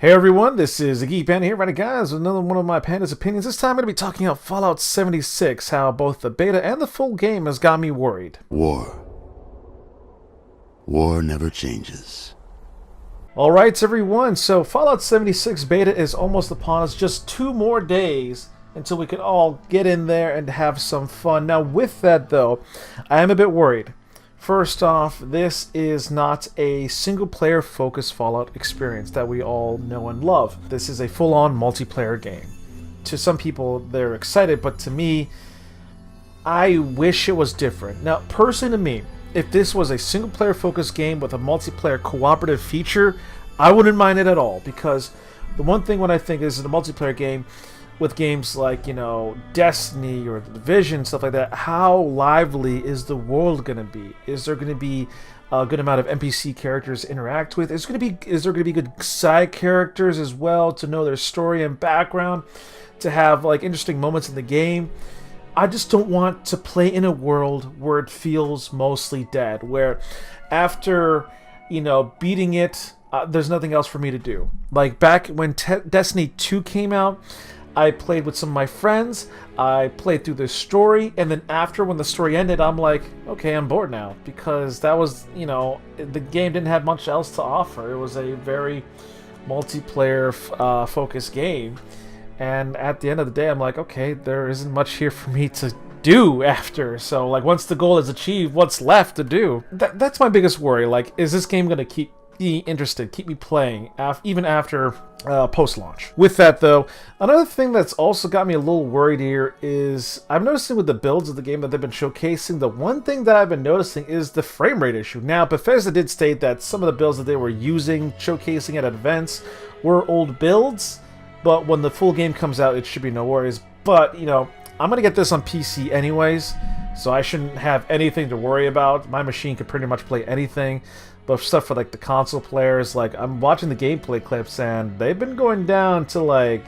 Hey everyone, this is the Geek Panda here, right guys, with another one of my Panda's opinions. This time I'm going to be talking about Fallout 76, how both the beta and the full game has got me worried. War. War never changes. Alright everyone, so Fallout 76 beta is almost upon us, just 2 more days until we can all get in there and have some fun. Now with that though, I am a bit worried. First off, this is not a single-player focused Fallout experience that we all know and love. This is a full-on multiplayer game. To some people, they're excited, but to me, I wish it was different. Now, personally to me, if this was a single-player focused game with a multiplayer cooperative feature, I wouldn't mind it at all, because the one thing when I think is in a multiplayer game, with games like, Destiny or The Division, stuff like that, how lively is the world going to be? Is there going to be a good amount of NPC characters to interact with? Is there going to be good side characters as well to know their story and background, to have like interesting moments in the game? I just don't want to play in a world where it feels mostly dead, where after, beating it, there's nothing else for me to do. Like back when Destiny 2 came out, I played with some of my friends, I played through the story, and then after, when the story ended, I'm like, okay, I'm bored now, because that was, the game didn't have much else to offer. It was a very multiplayer focused game, and at the end of the day, I'm like, okay, there isn't much here for me to do after, so, like, once the goal is achieved, what's left to do? That's my biggest worry. Like, is this game gonna keep me interested, keep me playing, even after post-launch? With that though, another thing that's also got me a little worried here is I'm noticing with the builds of the game that they've been showcasing, the one thing that I've been noticing is the frame rate issue. Now, Bethesda did state that some of the builds that they were using, showcasing at events, were old builds, but when the full game comes out, it should be no worries. But, I'm gonna get this on PC anyways, so I shouldn't have anything to worry about. My machine could pretty much play anything. But stuff for like the console players, like I'm watching the gameplay clips and they've been going down to like,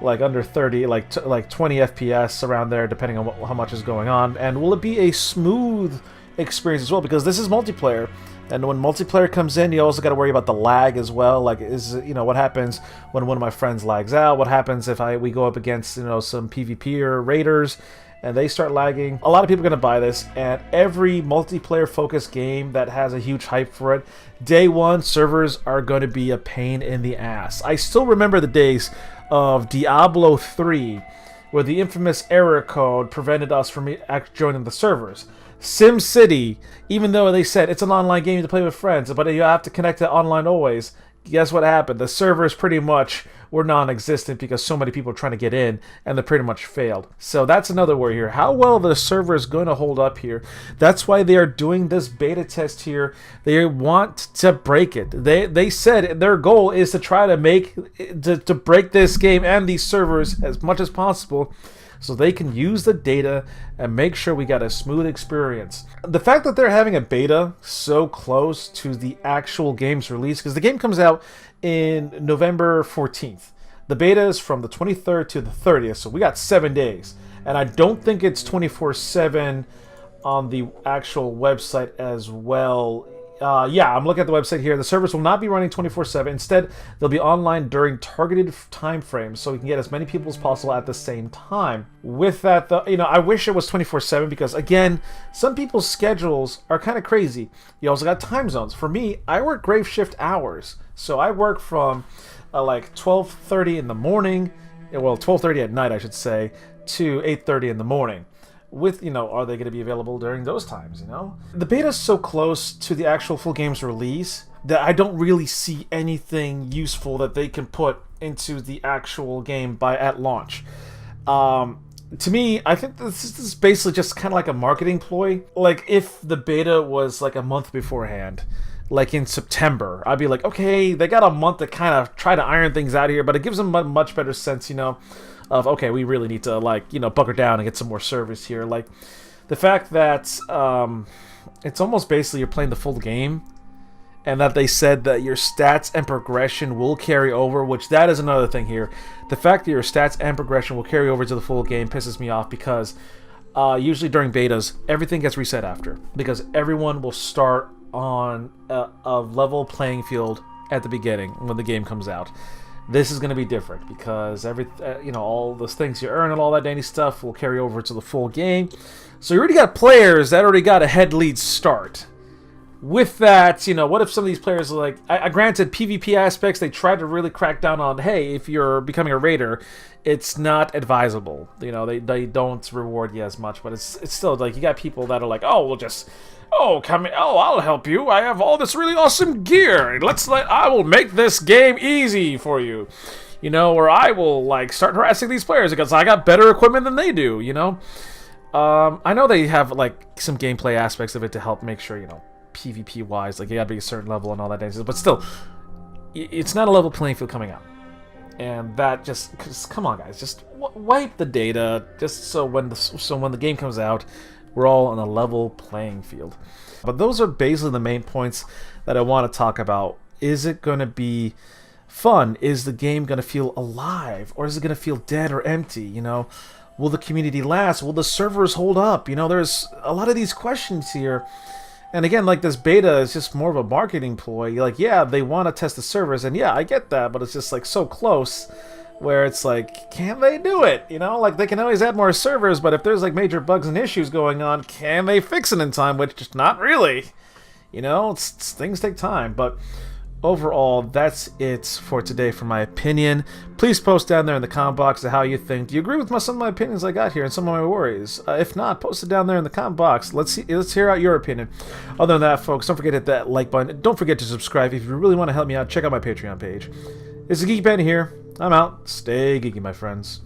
like under 30, like 20 FPS around there, depending on how much is going on. And will it be a smooth experience as well? Because this is multiplayer, and when multiplayer comes in, you also got to worry about the lag as well. Like, what happens when one of my friends lags out? What happens if we go up against some PvP or raiders and they start lagging? A lot of people are going to buy this, and every multiplayer focused game that has a huge hype for it, day one servers are going to be a pain in the ass. I still remember the days of Diablo 3 where the infamous error code prevented us from joining the servers. SimCity, even though they said it's an online game to play with friends, but you have to connect to online always, guess what happened? The servers pretty much were non-existent because so many people were trying to get in, and they pretty much failed. So that's another worry here. How well the server is going to hold up here. That's why they are doing this beta test here. They want to break it. They said their goal is to try to break this game and these servers as much as possible, so they can use the data and make sure we got a smooth experience. The fact that they're having a beta so close to the actual game's release, because the game comes out in November 14th. The beta is from the 23rd to the 30th, so we got 7 days. And I don't think it's 24/7 on the actual website as well. Yeah, I'm looking at the website here. The servers will not be running 24/7. Instead, they'll be online during targeted time frames, so we can get as many people as possible at the same time. With that, though, I wish it was 24/7 because, again, some people's schedules are kind of crazy. You also got time zones. For me, I work grave shift hours, so I work from like 12:30 in the morning, well, 12:30 at night, I should say, to 8:30 in the morning. With, are they going to be available during those times, The beta is so close to the actual full game's release that I don't really see anything useful that they can put into the actual game at launch. To me, I think this is basically just kind of like a marketing ploy. Like, if the beta was like a month beforehand, like in September, I'd be like, okay, they got a month to kind of try to iron things out here, but it gives them a much better sense, of, okay, we really need to, bunker down and get some more service here. Like, the fact that it's almost basically you're playing the full game, and that they said that your stats and progression will carry over, which that is another thing here. The fact that your stats and progression will carry over to the full game pisses me off, because usually during betas, everything gets reset after, because everyone will start on a level playing field at the beginning when the game comes out. This is going to be different because all those things you earn and all that dandy stuff will carry over to the full game. So you already got players that already got a head lead start. With that, what if some of these players are like, granted, PvP aspects, they try to really crack down on, hey, if you're becoming a raider, it's not advisable. They don't reward you as much, but it's still like you got people that are like, I'll help you. I have all this really awesome gear. I will make this game easy for you. Or I will like start harassing these players because I got better equipment than they do, I know they have like some gameplay aspects of it to help make sure, PvP wise, like you gotta be a certain level and all that dances, but still, it's not a level playing field coming out. And that just come on, guys, just wipe the data, just so when the game comes out, we're all on a level playing field. But those are basically the main points that I want to talk about. Is it going to be fun? Is the game going to feel alive, or is it going to feel dead or empty? Will the community last? Will the servers hold up? There's a lot of these questions here. And again, like, this beta is just more of a marketing ploy. Like, yeah, they want to test the servers, and yeah, I get that, but it's just like so close where it's like, can they do it? Like, they can always add more servers, but if there's like major bugs and issues going on, can they fix it in time? Which just not really. Things take time, but overall, that's it for today for my opinion. Please post down there in the comment box of how you think. Do you agree with some of my opinions I got here and some of my worries? If not, post it down there in the comment box. Let's hear out your opinion. Other than that, folks, don't forget to hit that like button. Don't forget to subscribe. If you really want to help me out, check out my Patreon page. It's the Geeky Panda here. I'm out. Stay geeky, my friends.